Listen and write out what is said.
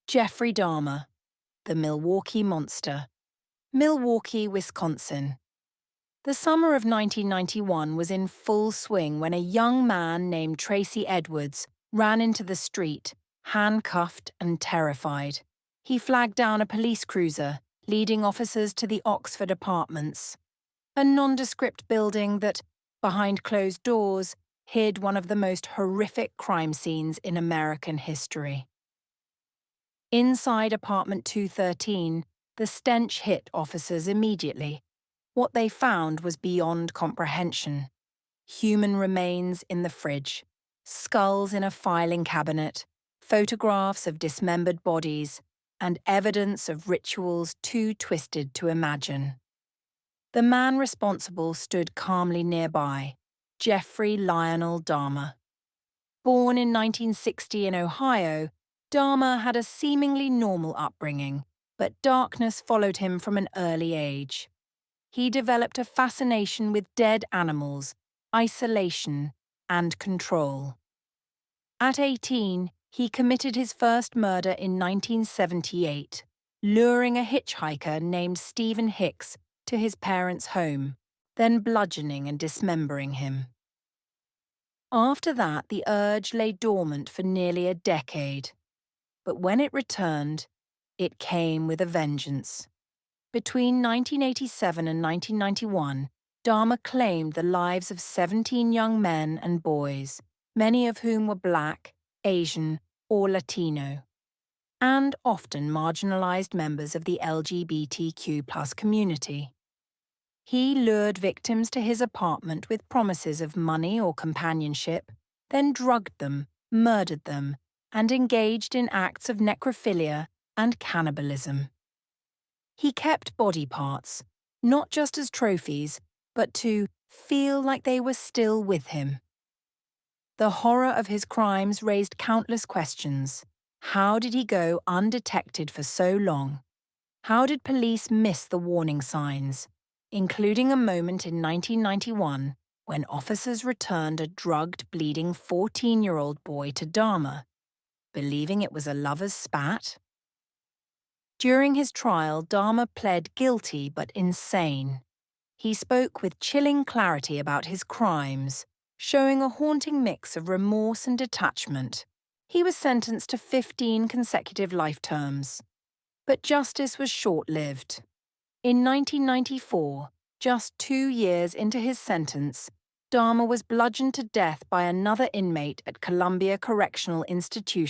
Jeffrey Dahmer, the Milwaukee Monster, Milwaukee, Wisconsin. The summer of 1991 was in full swing when a young man named Tracy Edwards ran into the street, handcuffed and terrified. He flagged down a police cruiser, leading officers to the Oxford Apartments, a nondescript building that, behind closed doors, hid one of the most horrific crime scenes in American history. Inside apartment 213, the stench hit officers immediately. What they found was beyond comprehension. Human remains in the fridge, skulls in a filing cabinet, photographs of dismembered bodies, and evidence of rituals too twisted to imagine. The man responsible stood calmly nearby, Jeffrey Lionel Dahmer. Born in 1960 in Ohio, Dahmer had a seemingly normal upbringing, but darkness followed him from an early age. He developed a fascination with dead animals, isolation, and control. At 18, he committed his first murder in 1978, luring a hitchhiker named Stephen Hicks to his parents' home, then bludgeoning and dismembering him. After that, the urge lay dormant for nearly a decade. But when it returned, it came with a vengeance. Between 1987 and 1991, Dahmer claimed the lives of 17 young men and boys, many of whom were Black, Asian, or Latino, and often marginalized members of the LGBTQ+ community. He lured victims to his apartment with promises of money or companionship, then drugged them, murdered them, and engaged in acts of necrophilia and cannibalism. He kept body parts, not just as trophies, but to feel like they were still with him. The horror of his crimes raised countless questions. How did he go undetected for so long? How did police miss the warning signs, including a moment in 1991 when officers returned a drugged, bleeding 14-year-old boy to Dahmer, believing it was a lover's spat? During his trial, Dahmer pled guilty but insane. He spoke with chilling clarity about his crimes, showing a haunting mix of remorse and detachment. He was sentenced to 15 consecutive life terms. But justice was short-lived. In 1994, just 2 years into his sentence, Dahmer was bludgeoned to death by another inmate at Columbia Correctional Institution.